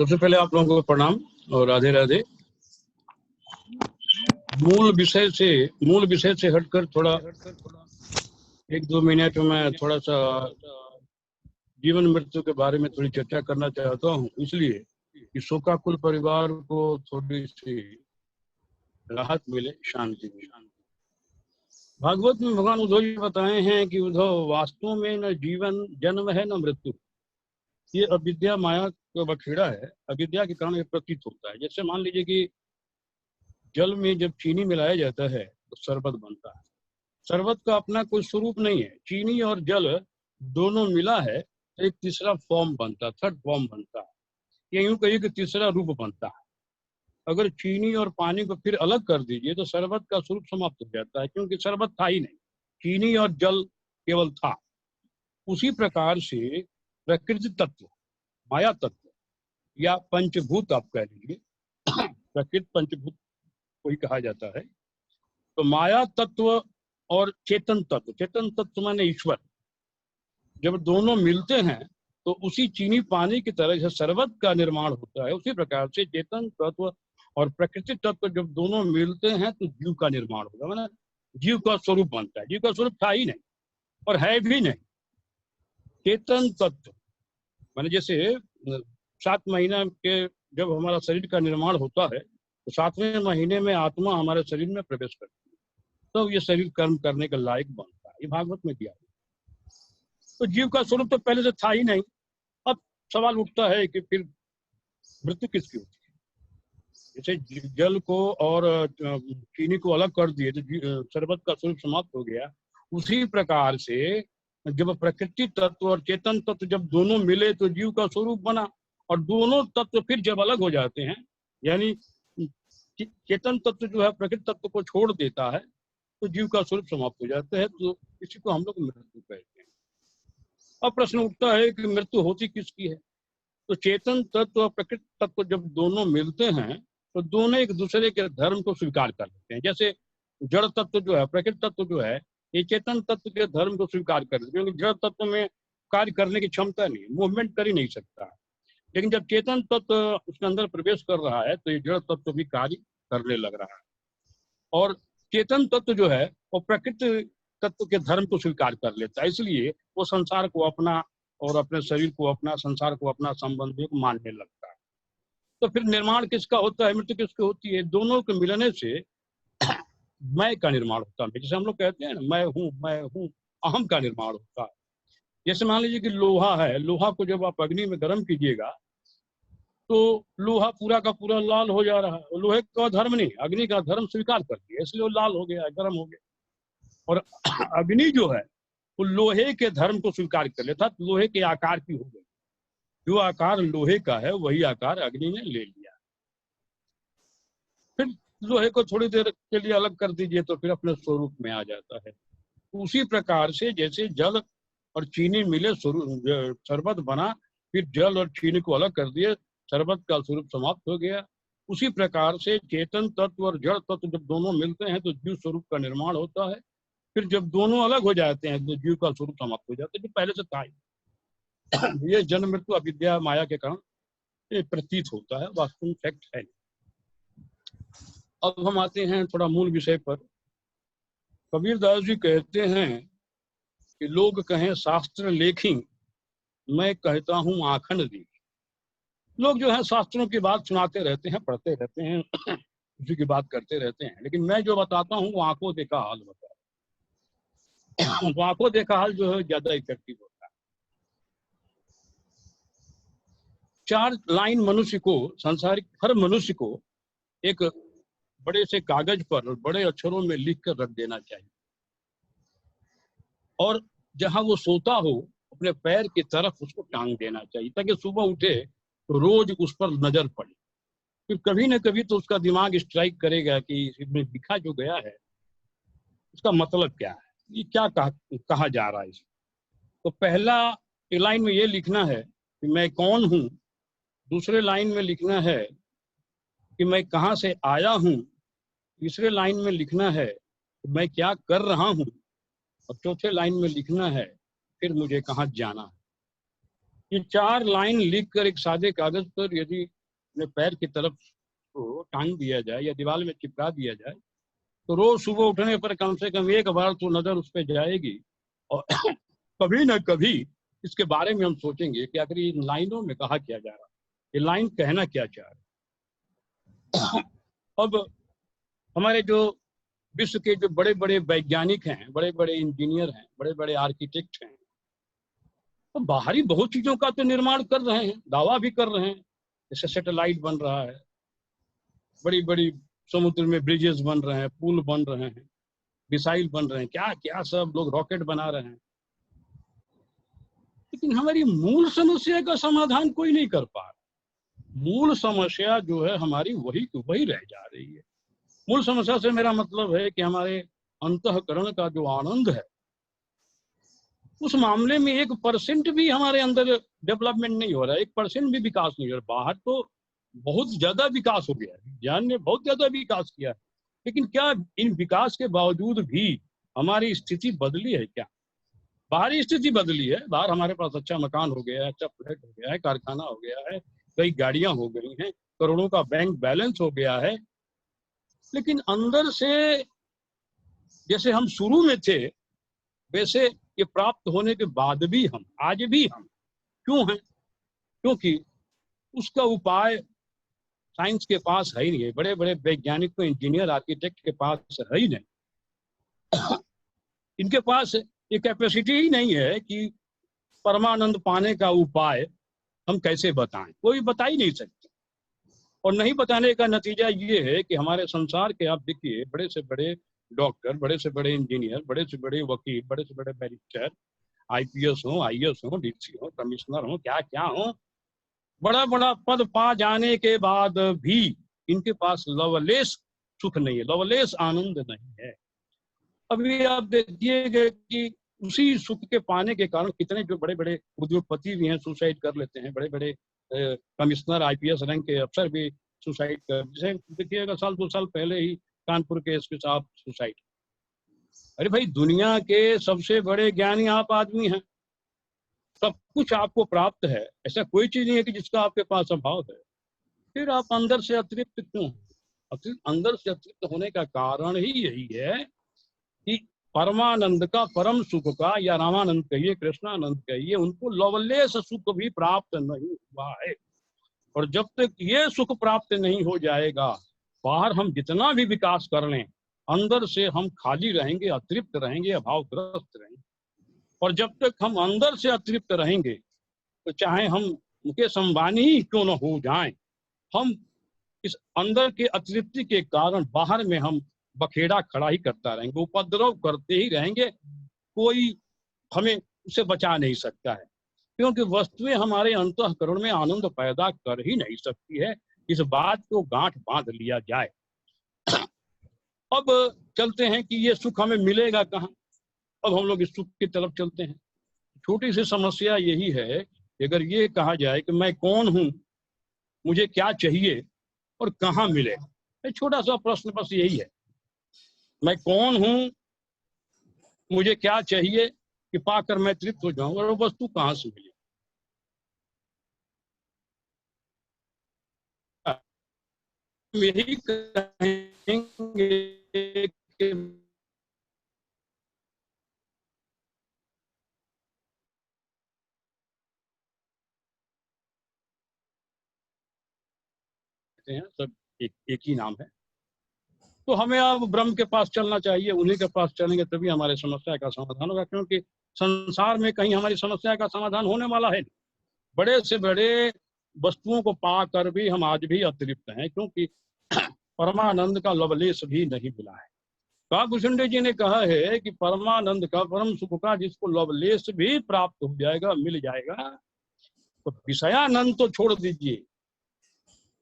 सबसे पहले आप लोगों को प्रणाम और राधे राधे। मूल विषय से हटकर थोड़ा 1-2 मिनट में थोड़ा सा जीवन मृत्यु के बारे में थोड़ी चर्चा करना चाहता हूँ, इसलिए कि शोकाकुल परिवार को थोड़ी सी राहत मिले, शांति मिले। भागवत में भगवान उद्धव जी बताए हैं कि उद्धव, वास्तव में न जीवन जन्म है न मृत्यु, ये अविद्या माया का बखेड़ा है। अविद्या के कारण ये प्रतीत होता है। जैसे मान लीजिए कि जल में जब चीनी मिलाया जाता है तो शरबत बनता है। शरबत का अपना कोई स्वरूप नहीं है, चीनी और जल दोनों मिला है तो एक तीसरा फॉर्म बनता है, थर्ड फॉर्म बनता है, या यूं कहिए कि तीसरा रूप बनता है। अगर चीनी और पानी को फिर अलग कर दीजिए तो शरबत का स्वरूप समाप्त हो जाता है, क्योंकि शरबत था ही नहीं, चीनी और जल केवल था। उसी प्रकार से प्रकृति तत्व, माया तत्व या पंचभूत आप कह लीजिए, प्रकृति पंचभूत को ही कहा जाता है। तो माया तत्व और चेतन तत्व माने ईश्वर, जब दोनों मिलते हैं तो उसी चीनी पानी की तरह से शरबत का निर्माण होता है। उसी प्रकार से चेतन तत्व और प्रकृति तत्व जब दोनों मिलते हैं तो जीव का निर्माण होगा, माना जीव का स्वरूप बनता है। जीव का स्वरूप था ही नहीं और है भी नहीं। चेतन तत्व माने जैसे 7 महीना के जब हमारा शरीर का निर्माण होता है तो 7वें महीने में आत्मा हमारे शरीर में प्रवेश करती है, तो ये शरीर कर्म करने के लायक बनता है। ये भागवत में दिया है। तो जीव का स्वरूप तो पहले से था ही नहीं। अब सवाल उठता है कि फिर मृत्यु किसकी होती है? जैसे जल को और चीनी को अलग कर दिए तो शरबत का स्वरूप समाप्त हो गया। उसी प्रकार से जब प्रकृति तत्व और चेतन तत्व जब दोनों मिले तो जीव का स्वरूप बना, और दोनों तत्व फिर जब अलग हो जाते हैं, यानी चेतन तत्व जो है प्रकृति तत्व को छोड़ देता है तो जीव का स्वरूप समाप्त हो जाता है। तो इसी को हम लोग मृत्यु कहते हैं। अब प्रश्न उठता है कि मृत्यु होती किसकी है? तो चेतन तत्व और प्रकृति तत्व जब दोनों मिलते हैं तो दोनों एक दूसरे के धर्म को स्वीकार कर लेते हैं। जैसे जड़ तत्व जो है, प्रकृति तत्व जो है, ये चेतन तत्व के धर्म को स्वीकार कर लेते हैं, क्योंकि जड़ तत्व में कार्य करने की क्षमता नहीं, मूवमेंट कर ही नहीं सकता। लेकिन जब चेतन तत्व उसके अंदर प्रवेश कर रहा है तो ये जड़ तत्व भी कार्य करने लग रहा है। और चेतन तत्व जो है वो प्रकृति तत्व के धर्म को स्वीकार कर लेता है, इसलिए वो संसार को अपना और अपने शरीर को अपना, संसार को अपना, संबंधियों को मानने लगता है। तो फिर निर्माण किसका होता है, मृत्यु किसकी होती है? दोनों के मिलने से मैं का निर्माण होता है। जैसे हम लोग कहते हैं ना, मैं हूँ, अहम का निर्माण होता है। जैसे मान लीजिए कि लोहा है, लोहा को जब आप अग्नि में गर्म कीजिएगा तो लोहा पूरा का पूरा लाल हो जा रहा है। लोहे का धर्म नहीं, अग्नि का धर्म स्वीकार कर दिया, इसलिए वो लाल हो गया, गर्म हो गया। और अग्नि जो है वो लोहे के धर्म को स्वीकार कर लेता, लोहे के आकार की हो गई। जो आकार लोहे का है वही आकार अग्नि ने ले लिया। फिर लोहे को थोड़ी देर के लिए अलग कर दीजिए तो फिर अपने स्वरूप में आ जाता है। उसी प्रकार से जैसे जल और चीनी मिले शरबत बना, फिर जल और चीनी को अलग कर दिए, शरबत का स्वरूप समाप्त हो गया। उसी प्रकार से चेतन तत्व और जड़ तत्व जब दोनों मिलते हैं तो जीव स्वरूप का निर्माण होता है। फिर जब दोनों अलग हो जाते हैं तो जीव का स्वरूप समाप्त हो जाता है, जो पहले से था ही। ये जन्म मृत्यु अविद्या माया के कारण ये प्रतीत होता है, वास्तविक फैक्ट है। अब हम आते हैं थोड़ा मूल विषय पर। कबीरदास जी कहते हैं कि लोग कहें शास्त्र लेखी, मैं कहता हूँ आखंड दी। लोग जो है शास्त्रों की बात सुनाते रहते हैं, पढ़ते रहते हैं, उसी की बात करते रहते हैं, लेकिन मैं जो बताता हूँ वो आंखों देखा हाल बता रहा हूं। वो आंखों देखा हाल जो है ज्यादा इफेक्टिव होता है। 4 लाइन मनुष्य को, संसारिक हर मनुष्य को एक बड़े से कागज पर बड़े अक्षरों में लिख कर रख देना चाहिए, और जहां वो सोता हो अपने पैर की तरफ उसको टांग देना चाहिए, ताकि सुबह उठे तो रोज उस पर नजर पड़े। फिर कभी न कभी तो उसका दिमाग स्ट्राइक करेगा कि इसमें लिखा जो गया है उसका मतलब क्या है, ये क्या कहा जा रहा है इसमें। तो पहला लाइन में ये लिखना है कि मैं कौन हूँ, दूसरे लाइन में लिखना है कि मैं कहाँ से आया हूँ, तीसरे लाइन में लिखना है कि मैं क्या कर रहा हूँ, और चौथे लाइन में लिखना है फिर मुझे कहाँ जाना है। ये 4 लाइन लिखकर एक सादे कागज पर यदि अपने पैर की तरफ को टांग दिया जाए या दीवार में चिपका दिया जाए तो रोज सुबह उठने पर कम से कम एक बार तो नजर उस पर जाएगी और कभी न कभी इसके बारे में हम सोचेंगे कि आखिर इन लाइनों में कहा क्या जा रहा है, ये लाइन कहना क्या चाह रहा है। अब हमारे जो विश्व के जो बड़े बड़े वैज्ञानिक हैं, बड़े बड़े इंजीनियर हैं, बड़े बड़े आर्किटेक्ट हैं, तो बाहरी बहुत चीजों का तो निर्माण कर रहे हैं, दावा भी कर रहे हैं, जैसे सैटेलाइट बन रहा है, बड़ी बड़ी समुद्र में ब्रिजेस बन रहे हैं, पुल बन रहे हैं, मिसाइल बन रहे हैं, क्या क्या सब लोग रॉकेट बना रहे हैं, लेकिन हमारी मूल समस्या का समाधान कोई नहीं कर पा रहा। मूल समस्या जो है हमारी वही वही रह जा रही है। मूल समस्या से मेरा मतलब है कि हमारे अंतःकरण का जो आनंद है उस मामले में 1% भी हमारे अंदर डेवलपमेंट नहीं हो रहा है, 1% भी विकास नहीं हो रहा। बाहर तो बहुत ज्यादा विकास हो गया है, विज्ञान ने बहुत ज्यादा विकास किया है, लेकिन क्या इन विकास के बावजूद भी हमारी स्थिति बदली है क्या? बाहरी स्थिति बदली है, बाहर हमारे पास अच्छा मकान हो गया है, अच्छा फ्लैट हो गया है, कारखाना हो गया है, कई गाड़ियां हो गई हैं, करोड़ों का बैंक बैलेंस हो गया है, लेकिन अंदर से जैसे हम शुरू में थे वैसे ये प्राप्त होने के बाद भी हम आज भी हम क्यों हैं? क्योंकि उसका उपाय साइंस के पास है ही नहीं है, बड़े बड़े वैज्ञानिक इंजीनियर आर्किटेक्ट के पास है ही नहीं। इनके पास ये कैपेसिटी ही नहीं है कि परमानंद पाने का उपाय हम कैसे बताएं, कोई बता ही नहीं सकते। और नहीं बताने का नतीजा ये है कि हमारे संसार के आप देखिए, बड़े से बड़े डॉक्टर, बड़े से बड़े इंजीनियर, बड़े से बड़े वकील, बड़े से बड़े बैरिस्टर, आईपीएस हो, आईएएस हो, डीसी हो, कमिश्नर हो, क्या क्या हो, बड़ा बड़ा पद पा जाने के बाद भी इनके पास लवलेस सुख नहीं है, लवलेस आनंद नहीं है। अभी आप देखिएगा कि उसी सुख के पाने के कारण कितने जो बड़े बड़े उद्योगपति भी हैं सुसाइड कर लेते हैं, बड़े बड़े कमिश्नर, आईपीएस रैंक के अफसर भी सुसाइड कर, जैसे देखिएगा 2 साल पहले ही कानपुर के एसपी साहब सुसाइड। अरे भाई, दुनिया के सबसे बड़े ज्ञानी आप आदमी हैं, सब कुछ आपको प्राप्त है, ऐसा कोई चीज नहीं है कि जिसका आपके पास अभाव है, फिर आप अंदर से अतृप्त क्यों? अंदर से अतृप्त होने का कारण ही यही है कि परमानंद का, परम सुख का, या रामानंद कहिए, कृष्णानंद कहिए, उनको लवलेस सुख भी प्राप्त नहीं हुआ है। और जब तक ये सुख प्राप्त नहीं हो जाएगा, बाहर हम जितना भी विकास कर लें, अंदर से हम खाली रहेंगे, अतृप्त रहेंगे, अभावग्रस्त रहेंगे। और जब तक हम अंदर से अतृप्त रहेंगे तो चाहे हम मुकेश अंबानी ही क्यों न हो जाएं, हम इस अंदर के अतृप्ति के कारण बाहर में हम बखेड़ा खड़ा ही करता रहेंगे, उपद्रव करते ही रहेंगे, कोई हमें उसे बचा नहीं सकता है, क्योंकि वस्तुएं हमारे अंतःकरण में आनंद पैदा कर ही नहीं सकती है। इस बात को गांठ बांध लिया जाए। अब चलते हैं कि ये सुख हमें मिलेगा कहाँ। अब हम लोग इस सुख की तरफ चलते हैं। छोटी सी समस्या यही है कि अगर ये कहा जाए कि मैं कौन हूं, मुझे क्या चाहिए और कहाँ मिले, एक छोटा सा प्रश्न बस यही है, मैं कौन हूं, मुझे क्या चाहिए कि पाकर मैं तृप्त हो जाऊं, और वो वस्तु कहाँ से मिले। यही कहेंगे कि सब एक ही नाम है, तो हमें अब ब्रह्म के पास चलना चाहिए, उन्हीं के पास चलेंगे तभी हमारे समस्या का समाधान होगा, क्योंकि संसार में कहीं हमारी समस्या का समाधान होने वाला है नहीं। बड़े से बड़े वस्तुओं को पाकर भी हम आज भी अतृप्त हैं, क्योंकि परमानंद का लवलेश भी नहीं मिला है। काकभूषण जी ने कहा है कि परमानंद का, परम सुख का जिसको लवलेश भी प्राप्त हो जाएगा, मिल जाएगा, तो विषयानंद तो छोड़ दीजिए,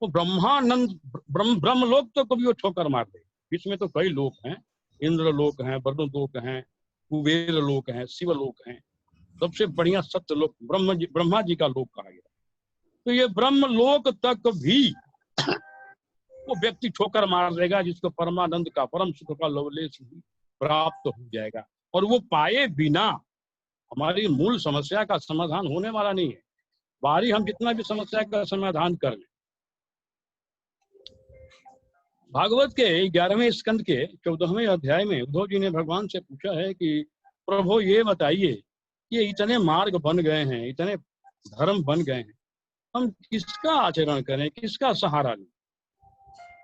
तो ब्रह्मानंद, ब्रह्म लोक तो कभी वो ठोकर मार दे। इसमें तो कई लोक हैं, इंद्र लोक हैं, वरुण लोक हैं, कुबेर लोक हैं, शिव लोक हैं, सबसे बढ़िया सत्य लोक ब्रह्मा जी का लोक कहा गया। तो ये ब्रह्म लोक तक भी वो व्यक्ति ठोकर मार देगा जिसको परमानंद का, परम सुख का लवलेश भी प्राप्त हो जाएगा, और वो पाए बिना हमारी मूल समस्या का समाधान होने वाला नहीं है। बाहरी हम जितना भी समस्या का समाधान कर लें। भागवत के 11वें स्कंद के 14वें अध्याय में उद्धव जी ने भगवान से पूछा है कि प्रभु ये बताइए, ये इतने मार्ग बन गए हैं, इतने धर्म बन गए हैं, हम किसका आचरण करें, किसका सहारा लें,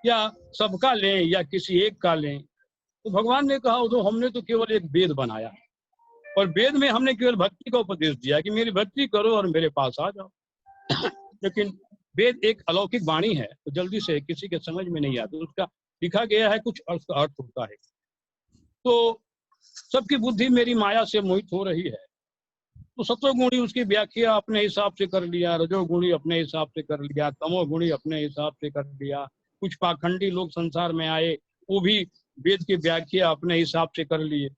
या सबका लें या किसी एक का लें। तो भगवान ने कहा उद्धव, हमने तो केवल एक वेद बनाया और वेद में हमने केवल भक्ति का उपदेश दिया कि मेरी भक्ति करो और मेरे पास आ जाओ। लेकिन वेद एक अलौकिक वाणी है, तो जल्दी से किसी के समझ में नहीं आता, उसका लिखा गया है कुछ अर्थ होता है। तो सबकी बुद्धि मेरी माया से मोहित हो रही है, तो सत्वगुणी उसकी व्याख्या अपने हिसाब से कर लिया, रजोगुणी अपने हिसाब से कर लिया, तमोगुणी अपने हिसाब से कर लिया, कुछ पाखंडी लोग संसार में आए, वो भी वेद की व्याख्या अपने हिसाब से कर लिए।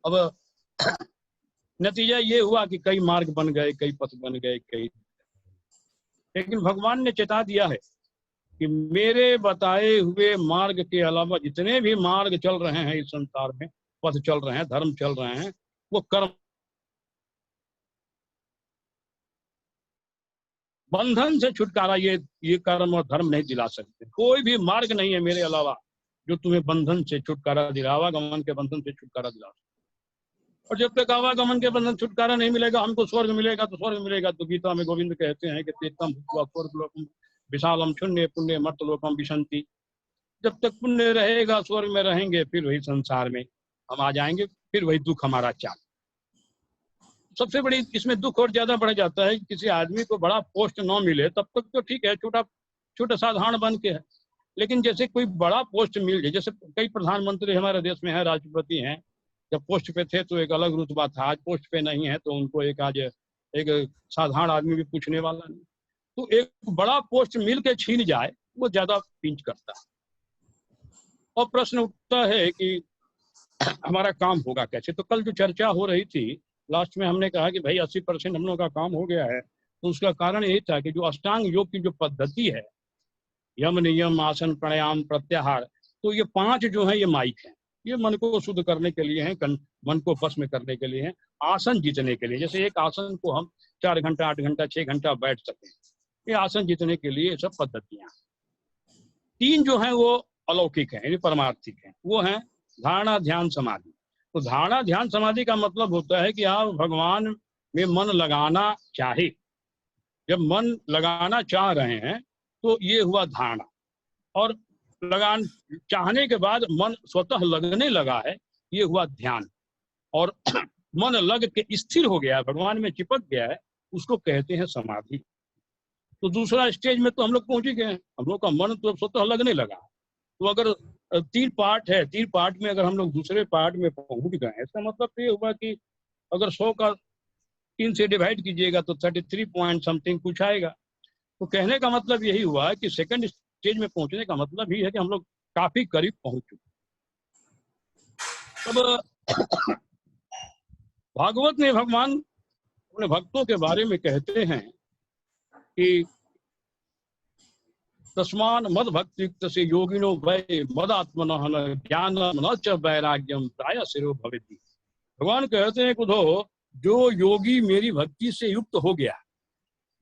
अब नतीजा ये हुआ कि कई मार्ग बन गए, कई पथ बन गए, कई। लेकिन भगवान ने चेता दिया है कि मेरे बताए हुए मार्ग के अलावा जितने भी मार्ग चल रहे हैं इस संसार में, पथ चल रहे हैं, धर्म चल रहे हैं, वो कर्म बंधन से छुटकारा ये कर्म और धर्म नहीं दिला सकते। कोई भी मार्ग नहीं है मेरे अलावा जो तुम्हें बंधन से छुटकारा दिला, आवागमन के बंधन से छुटकारा दिला। और जब तक आवागमन के बंधन छुटकारा नहीं मिलेगा, हमको स्वर्ग मिलेगा तो स्वर्ग मिलेगा। तो गीता में गोविंद कहते हैं कि तीर्थम स्वर्गलोकम विशालम शून्य पुण्य मर्तलोकम विशंति। जब तक पुण्य रहेगा स्वर्ग में रहेंगे, फिर वही संसार में हम आ जाएंगे, फिर वही दुख हमारा चाल। सबसे बड़ी इसमें दुख और ज्यादा बढ़ जाता है, किसी आदमी को बड़ा पोस्ट न मिले तब तक तो ठीक है, छोटा साधारण बन के है। लेकिन जैसे कोई बड़ा पोस्ट मिल जाए, जैसे कई प्रधानमंत्री हमारे देश में है, राष्ट्रपति हैं, जब पोस्ट पे थे तो एक अलग रुतबा था, आज पोस्ट पे नहीं है तो उनको एक साधारण आदमी भी पूछने वाला नहीं। तो एक बड़ा पोस्ट मिल के छीन जाए वो ज्यादा पिंच करता है। और प्रश्न उठता है कि हमारा काम होगा कैसे। तो कल जो चर्चा हो रही थी, लास्ट में हमने कहा कि भाई 80% हम लोगों का काम हो गया है। तो उसका कारण यही था कि जो अष्टांग योग की जो पद्धति है, यम नियम आसन प्राणायाम प्रत्याहार, तो ये 5 जो है ये माइक है, ये मन को शुद्ध करने के लिए है, मन को भस्म करने के लिए है, आसन जीतने के लिए। जैसे एक आसन को हम 4 घंटा 8 घंटा 6 घंटा बैठ सकते हैं, ये आसन जीतने के लिए सब पद्धतियां। 3 जो है वो अलौकिक है, परमार्थिक है, वो है धारणा ध्यान समाधि। तो धारणा ध्यान समाधि का मतलब होता है कि आप भगवान में मन लगाना चाहे। जब मन लगाना चाह रहे हैं तो ये हुआ धारणा, और लगान चाहने के बाद मन स्वतः लगने लगा है, ये हुआ ध्यान। और मन लग के स्थिर हो गया है, भगवान में चिपक गया है, उसको कहते हैं समाधि। तो दूसरा स्टेज में तो हम लोग पहुंच ही गए हैं, हम लोग का मन तो स्वतः लगने लगा। तो अगर 3 पार्ट है, 3 पार्ट में अगर हम लोग दूसरे पार्ट में पहुंच गए, इसका मतलब तो ये हुआ कि अगर 100 का 3 से डिवाइड कीजिएगा तो 33 पॉइंट समथिंग कुछ आएगा। तो कहने का मतलब यही हुआ कि सेकंड स्टेज में पहुंचने का मतलब ही है कि हम लोग काफी करीब पहुंच चुके। अब भागवत में भगवान अपने भक्तों के बारे में कहते हैं कि तस्मान मद भक्ति से योगिनो वै मदात्मन ज्ञान न च वैराग्यम प्राय सिरो भवेति। भगवान कहते हैं उद्धव, जो योगी मेरी भक्ति से युक्त हो गया,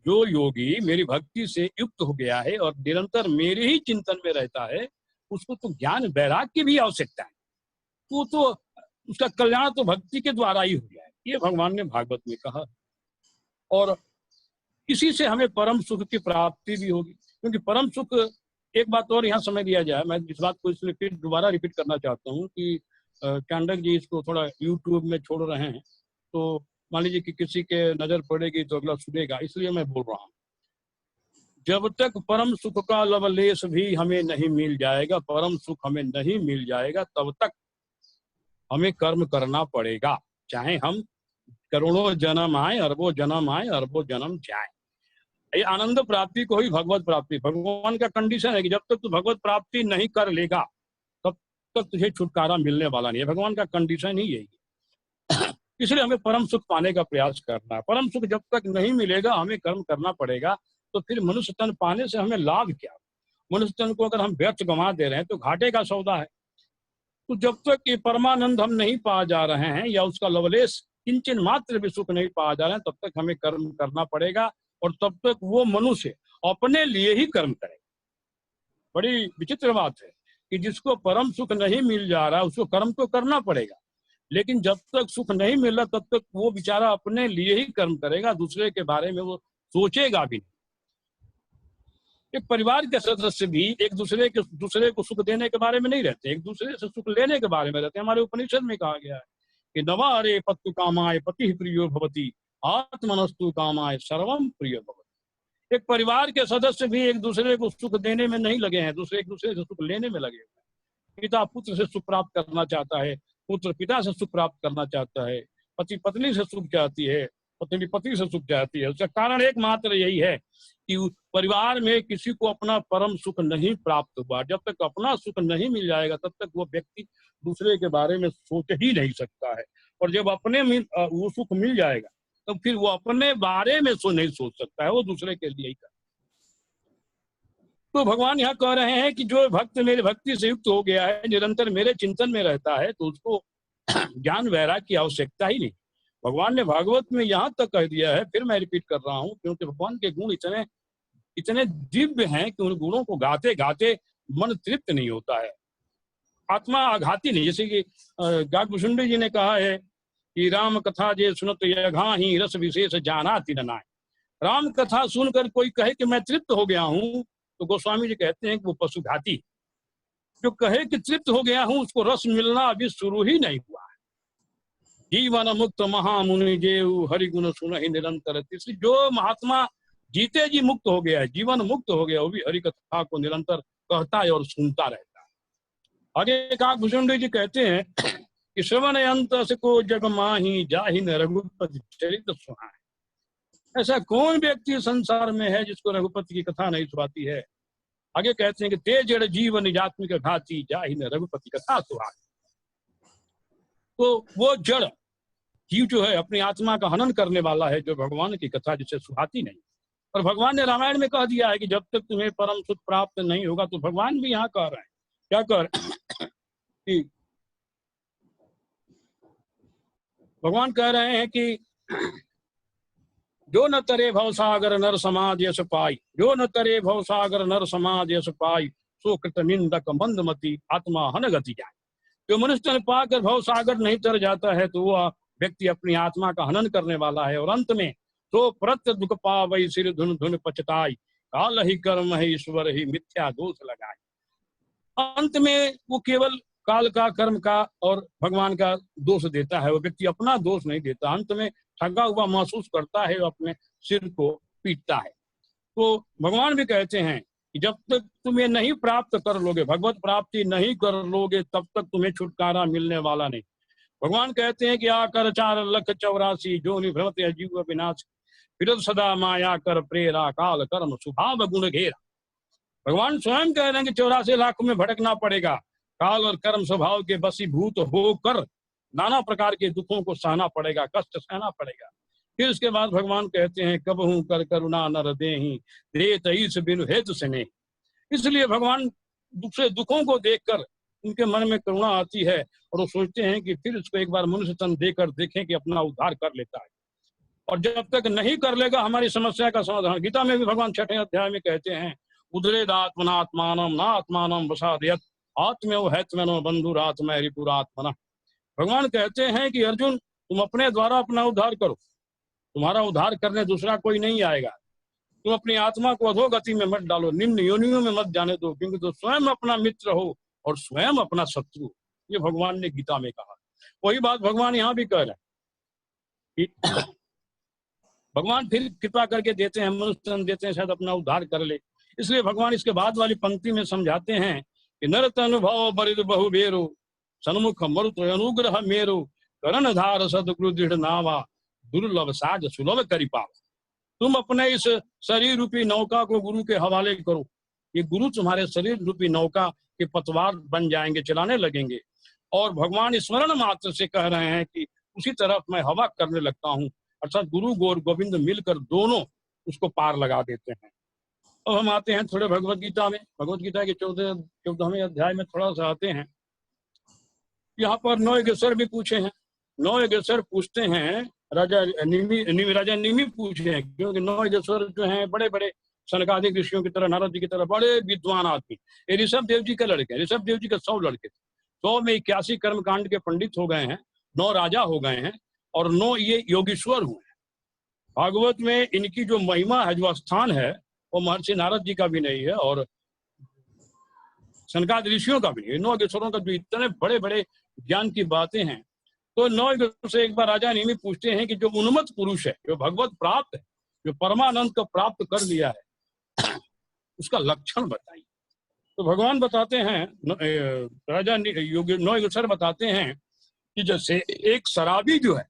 जो योगी मेरी भक्ति से युक्त हो गया है और निरंतर मेरे ही चिंतन में रहता है, उसको तो ज्ञान वैराग्य की भी आवश्यकता है। तो उसका कल्याण तो भक्ति के द्वारा ही हो गया है, ये भगवान ने भागवत में कहा। और इसी से हमें परम सुख की प्राप्ति भी होगी, क्योंकि परम सुख, एक बात और यहाँ समझ लिया जाए, मैं इस बात को इसलिए फिर दोबारा रिपीट करना चाहता हूँ कि चांडक जी इसको थोड़ा यूट्यूब में छोड़ रहे हैं, तो मान लीजिए कि किसी के नजर पड़ेगी तो अगला सुनेगा, इसलिए मैं बोल रहा हूँ। जब तक परम सुख का लवलेश भी हमें नहीं मिल जाएगा, परम सुख हमें नहीं मिल जाएगा, तब तक हमें कर्म करना पड़ेगा, चाहे हम करोड़ों जन्म आए, अरबों जन्म आए, अरबों जन्म जाए। ये आनंद प्राप्ति को ही भगवत प्राप्ति, भगवान का कंडीशन है कि जब तक तू भगवत प्राप्ति नहीं कर लेगा तब तक तुझे छुटकारा मिलने वाला नहीं है। भगवान का कंडीशन ही यही। इसलिए हमें परम सुख पाने का प्रयास करना है। परम सुख जब तक नहीं मिलेगा, हमें कर्म करना पड़ेगा। तो फिर मनुष्य तन पाने से हमें लाभ क्या? मनुष्य तन को अगर हम व्यर्थ गंवा दे रहे हैं तो घाटे का सौदा है। तो जब तक ये परमानंद हम नहीं पा जा रहे हैं या उसका लवलेश किंचन मात्र भी सुख नहीं पाया जा रहा है, तब तक हमें कर्म करना पड़ेगा और तब तक वो मनुष्य अपने लिए ही कर्म करेगा। बड़ी विचित्र बात है कि जिसको परम सुख नहीं मिल जा रहा उसको कर्म तो करना पड़ेगा, लेकिन जब तक सुख नहीं मिल रहा तब तक वो बेचारा अपने लिए ही कर्म करेगा, दूसरे के बारे में वो सोचेगा भी नहीं। एक परिवार के सदस्य भी एक दूसरे को सुख देने के बारे में नहीं रहते, एक दूसरे से सुख लेने के बारे में रहते हैं। हमारे उपनिषद में कहा गया है कि नवारे पत्तु कामाय पति प्रियो भवति आत्मनस्तु कामाय सर्वम प्रियो भवति। एक परिवार के सदस्य भी एक दूसरे को सुख देने में नहीं लगे हैं, एक दूसरे से सुख लेने में लगे हैं। पिता पुत्र से सुख प्राप्त करना चाहता है, पुत्र पिता से सुख प्राप्त करना चाहता है, पति पत्नी से सुख चाहती है, पत्नी पति से सुख चाहती है। उसका कारण एकमात्र यही है कि परिवार में किसी को अपना परम सुख नहीं प्राप्त हुआ। जब तक अपना सुख नहीं मिल जाएगा तब तक वो व्यक्ति दूसरे के बारे में सोच ही नहीं सकता है, और जब अपने वो सुख मिल जाएगा तो फिर वो अपने बारे में नहीं सोच सकता है, वो दूसरे के लिए ही करता है। तो भगवान यहाँ कह रहे हैं कि जो भक्त मेरे भक्ति से युक्त हो गया है, निरंतर मेरे चिंतन में रहता है, तो उसको ज्ञान वैराग्य की आवश्यकता ही नहीं। भगवान ने भागवत में यहाँ तक कह दिया है, फिर मैं रिपीट कर रहा हूँ, क्योंकि भगवान के गुण इतने दिव्य हैं कि उन गुणों को गाते गाते मन तृप्त नहीं होता है, आत्मा आघाती नहीं। जैसे कि गागभूषुंडी जी ने कहा है कि राम कथा जे सुनत यघाहि रस विशेष जानाति न नाय। राम कथा सुनकर कोई कहे कि मैं तृप्त हो गया हूँ, तो गोस्वामी जी कहते हैं कि वो पशुघाती। जो कहे कि तृप्त हो गया हूँ उसको रस मिलना अभी शुरू ही नहीं हुआ है। जीवन मुक्त महामुनि जेऊ हरि गुण सुन ही निरंतर। इसलिए जो महात्मा जीते जी मुक्त हो गया है, जीवन मुक्त हो गया, वो भी हरि कथा को निरंतर कहता है और सुनता रहता है। आगे काकभूषुंडी जी कहते हैं कि श्रवण अंत को जग माही जाहि न रघुपति चरित सुहाए। ऐसा कौन व्यक्ति संसार में है जिसको रघुपति की कथा नहीं सुहाती है। आगे कहते हैं कि ते जड़ जीव निजात्मिक घाती जाहि न रघुपति कथा सुहाए। तो वो जड़ जीव जो है अपनी आत्मा का हनन करने वाला है, जो भगवान की कथा जिसे सुहाती नहीं। और भगवान ने रामायण में कह दिया है कि जब तक तुम्हें परम सुख प्राप्त नहीं होगा, तो भगवान भी यहाँ कह रहे हैं, क्या कह रहे कि भगवान कह रहे हैं कि जो न तरे भवसागर नर समाज यश पाई, जो न तरे भवसागर नर समाज यश पाई, सो कृत निंदक मंदमती आत्मा हन गति जाए। जो मनुष्य ने पाकर भवसागर नहीं तर जाता है तो वह व्यक्ति अपनी आत्मा का हनन करने वाला है, और अंत में तो प्रत्य दुख पावई सिर धुन धुन पछताई, काल ही कर्म है ईश्वर ही मिथ्या दोष लगाए। अंत में वो केवल काल का, कर्म का और भगवान का दोष देता है, वो व्यक्ति अपना दोष नहीं देता। अंत में ठगा हुआ महसूस करता है, अपने सिर को पीटता है। तो भगवान भी कहते हैं कि जब तक तुम ये नहीं प्राप्त कर लोगे, भगवत प्राप्ति नहीं कर लोगे, तब तक तुम्हें छुटकारा मिलने वाला नहीं। भगवान कहते हैं कि आकर 4,84,000 जो निभ्रमत जीव विनाश, फिर सदा माया कर प्रेरा, काल कर्म स्वभाव गुण घेरा। भगवान स्वयं कह रहे हैं कि 84 लाख में भटकना पड़ेगा, काल और कर्म स्वभाव के वशीभूत होकर नाना प्रकार के दुखों को सहना पड़ेगा, कष्ट सहना पड़ेगा। फिर उसके बाद भगवान कहते हैं कबहू कर करुणा नर देहि, देत ईश बिनु हेतु से नहीं। इसलिए भगवान दूसरे दुखों को देखकर उनके मन में करुणा आती है, और वो सोचते हैं कि फिर इसको एक बार मनुष्य तन देकर देखें कि अपना उद्धार कर लेता है। और जब तक नहीं कर लेगा हमारी समस्या का समाधान। गीता में भी भगवान 6वें अध्याय में कहते हैं उद्रेदात्मनात्मानम ना आत्मानम वसादयत आत्मेव हैत्मनो बंधुरात्मा रिपुरात्मना। भगवान कहते हैं कि अर्जुन तुम अपने द्वारा अपना उद्धार करो, तुम्हारा उद्धार करने दूसरा कोई नहीं आएगा। तुम अपनी आत्मा को अधोगति में मत डालो, निम्न योनियों में मत जाने दो, क्योंकि तुम स्वयं अपना मित्र हो और स्वयं अपना शत्रु। ये भगवान ने गीता में कहा। वही बात भगवान यहाँ भी कह रहे हैं। भगवान फिर कृपा करके देते हैं, मनुष्य देते हैं, शायद अपना उद्धार कर ले। इसलिए भगवान इसके बाद वाली पंक्ति में समझाते हैं कि नरत अनुभव बरिद बहु बेरो, सन्मुख मरुत अनुग्रह मेरो, करण धार सदगुरु दृढ़ नावा, दुर्लभ साज सुलभ करि पावा। तुम अपने इस शरीर रूपी नौका को गुरु के हवाले करो, ये गुरु तुम्हारे शरीर रूपी नौका के पतवार बन जाएंगे, चलाने लगेंगे। और भगवान स्मरण मात्र से कह रहे हैं कि उसी तरफ मैं हवा करने लगता हूँ, अर्थात गुरु गौर गोविंद मिलकर दोनों उसको पार लगा देते हैं। अब हम आते हैं थोड़े भगवत गीता में। भगवत गीता के 14वें अध्याय में थोड़ा सा आते हैं। यहाँ पर 9 स्वर भी पूछे हैं। नौ योगेश्वर पूछते हैं, राजा निमि पूछे हैं, क्योंकि नौ योगेश्वर जो हैं बड़े बड़े सनकादिक ऋषियों की तरह, नारद जी की तरह बड़े विद्वान आदमी। ये ऋषभ देव जी के लड़के हैं। ऋषभ देव जी के 100 लड़के थे। 100 में 81 कर्मकांड के पंडित हो गए हैं, 9 राजा हो गए हैं और 9 ये योगीश्वर हुए हैं। भागवत में इनकी जो महिमा है, जो स्थान है, वो महर्षि नारद जी का भी नहीं है और सनकादिक ऋषियों का भी नहीं है। 9 योगेश्वरों का जो इतने बड़े बड़े ज्ञान की बातें हैं। तो 9 योगेश्वर से एक बार राजा निमि पूछते हैं कि जो उन्मत्त पुरुष है, जो भगवत प्राप्त है, जो परमानंद को प्राप्त कर लिया है, उसका लक्षण बताइए। तो भगवान बताते हैं, राजा 9 योगेश्वर बताते हैं कि जैसे एक शराबी जो है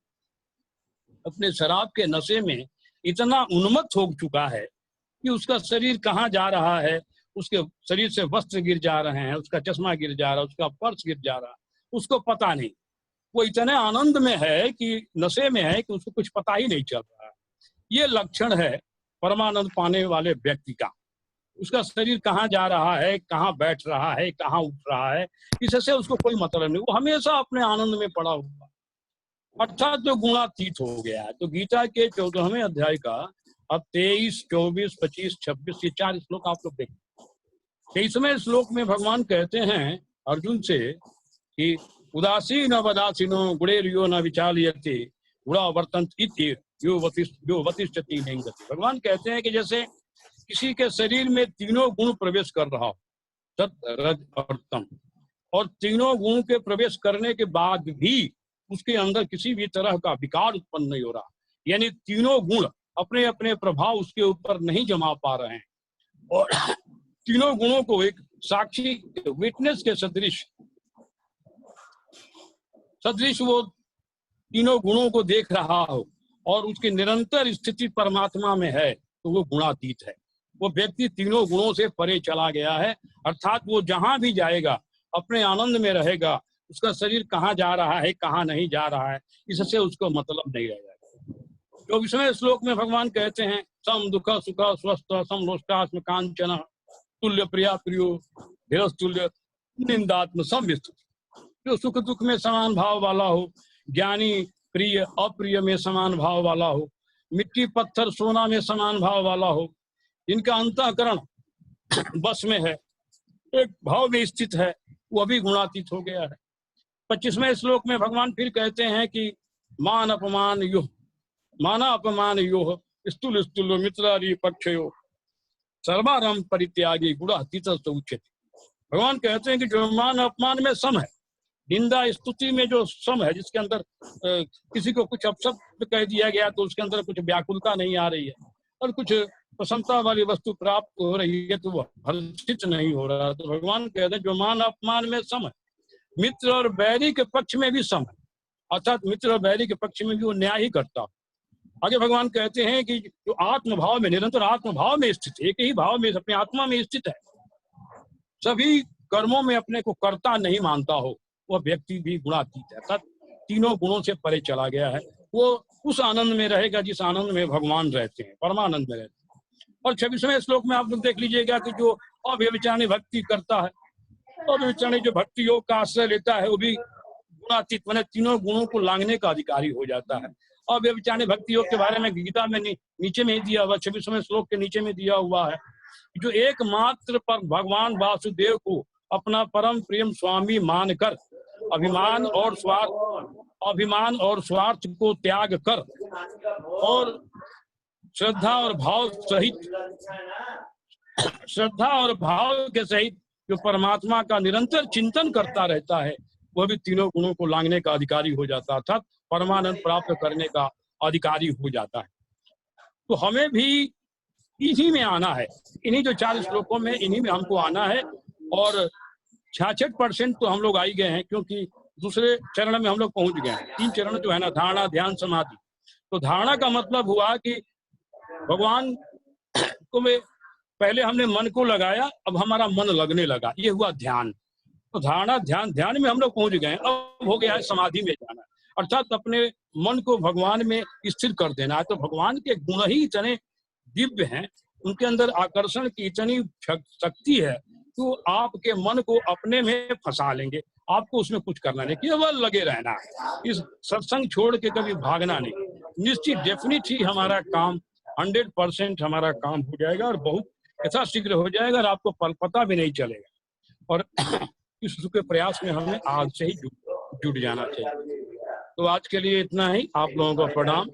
अपने शराब के नशे में इतना उन्मत्त हो चुका है कि उसका शरीर कहाँ जा रहा है, उसके शरीर से वस्त्र गिर जा रहे हैं, उसका चश्मा गिर जा रहा है, उसका पर्स गिर जा रहा है, उसको पता नहीं। वो इतने आनंद में है कि नशे में है कि उसको कुछ पता ही नहीं चल रहा है। ये लक्षण है परमानंद पाने वाले व्यक्ति का। उसका शरीर कहाँ जा रहा है, कहाँ बैठ रहा है, कहाँ उठ रहा है, इससे उसको कोई मतलब नहीं। वो हमेशा अपने आनंद में पड़ा हुआ, अर्थात जो गुणातीत हो गया है। तो गीता के 14वें अध्याय का अब 23, 24, 25, 26 ये 4 श्लोक आप लोग देखें। 23वें श्लोक में भगवान कहते हैं अर्जुन से कि उदासीन वदासीनो गुणेर्यो न विचाल्यते गुणा वर्तन्त इति यो वतिष्ठति नेंगति। भगवान कहते हैं कि जैसे किसी के शरीर में तीनों गुण प्रवेश कर रहा हो, सत रज और तम, और तीनों गुण के प्रवेश करने के बाद भी उसके अंदर किसी भी तरह का विकार उत्पन्न नहीं हो रहा, यानी तीनों गुण अपने अपने प्रभाव उसके ऊपर नहीं जमा पा रहे हैं, और तीनों गुणों को एक साक्षी विटनेस के सदृश वो तीनों गुणों को देख रहा हो और उसकी निरंतर स्थिति परमात्मा में है, तो वो गुणातीत है। वो व्यक्ति तीनों गुणों से परे चला गया है, अर्थात वो जहां भी जाएगा अपने आनंद में रहेगा। उसका शरीर कहाँ जा रहा है, कहाँ नहीं जा रहा है, इससे उसको मतलब नहीं रह जाएगा। 24वें श्लोक में भगवान कहते हैं सम दुख सुख स्वस्थ समलोष्टास्म कांचन तुल्य प्रिया प्रियो धीरस्तुल्य निंदात्म संविस्तु। जो सुख दुख में समान भाव वाला हो, ज्ञानी प्रिय अप्रिय में समान भाव वाला हो, मिट्टी पत्थर सोना में समान भाव वाला हो, जिनका अंतःकरण बस में है, एक भाव में स्थित है, वो भी गुणातीत हो गया है। 25वें श्लोक में भगवान फिर कहते हैं कि मान अपमान योह माना अपमान योह स्तुल स्तुल मित्रारी पक्षयो सर्वारम परित्यागी गुणातीत उच्यते। भगवान कहते हैं कि जो मान अपमान में सम है, निंदा स्तुति में जो सम है, जिसके अंदर किसी को कुछ अपशब्द कह दिया गया तो उसके अंदर कुछ व्याकुलता नहीं आ रही है, और कुछ प्रसन्नता वाली वस्तु प्राप्त हो रही है तो वो हर्षित नहीं हो रहा। तो भगवान कहते हैं जो मान अपमान में सम है, मित्र और बैरी के पक्ष में भी सम है, अर्थात मित्र और बैरी के पक्ष में भी वो न्याय ही करता। आगे भगवान कहते हैं कि जो आत्मभाव में, निरंतर आत्मभाव में स्थित, एक ही भाव में अपने आत्मा में स्थित है, सभी कर्मों में अपने को कर्ता नहीं मानता हो, वह व्यक्ति भी गुणातीत है, अर्थात तीनों गुणों से परे चला गया है। वो उस आनंद में रहेगा जिस आनंद में भगवान रहते हैं, परमानंद में रहते हैं। और 26वें श्लोक में आप लोग देख लीजिएगा कि जो अव्यभिचारिणी भक्ति करता है, अव्यभिचारिणी जो भक्ति योग का आश्रय लेता है, वो भी गुणातीत माने तीनों गुणों को लांघने का अधिकारी हो जाता है। अव्यभिचारिणी भक्ति योग के बारे में गीता में नीचे में दिया हुआ, 26वें श्लोक के नीचे में दिया हुआ है, जो एकमात्र पर भगवान वासुदेव को अपना परम प्रेम स्वामी मानकर अभिमान और स्वार्थ को त्याग कर और श्रद्धा और भाव के सहित जो परमात्मा का निरंतर चिंतन करता रहता है, वह भी तीनों गुणों को लांघने का अधिकारी हो जाता है, अर्थात परमानंद प्राप्त करने का अधिकारी हो जाता है। तो हमें भी इन्हीं में आना है, इन्हीं जो 4 श्लोकों में, इन्हीं में हमको आना है। और 66% तो हम लोग आ ही गए हैं, क्योंकि दूसरे चरण में हम लोग पहुंच गए हैं। 3 चरण जो है ना, धारणा ध्यान समाधि। तो धारणा का मतलब हुआ कि भगवान को में पहले हमने मन को लगाया, अब हमारा मन लगने लगा, ये हुआ ध्यान। तो धारणा ध्यान में हम लोग पहुंच गए। अब हो गया है समाधि में जाना, अर्थात अपने मन को भगवान में स्थिर कर देना है। तो भगवान के गुण ही इतने दिव्य हैं, उनके अंदर आकर्षण की इतनी शक्ति है, तो आपके मन को अपने में फंसा लेंगे, आपको उसमें कुछ करना नहीं, केवल लगे रहना है। इस सत्संग छोड़ के कभी भागना नहीं। निश्चित डेफिनेट ही हमारा काम 100% हमारा काम हो जाएगा और बहुत यथाशीघ्र हो जाएगा और आपको पता भी नहीं चलेगा। और इस के प्रयास में हमें आज से ही जुट जाना चाहिए। तो आज के लिए इतना ही। आप लोगों को प्रणाम।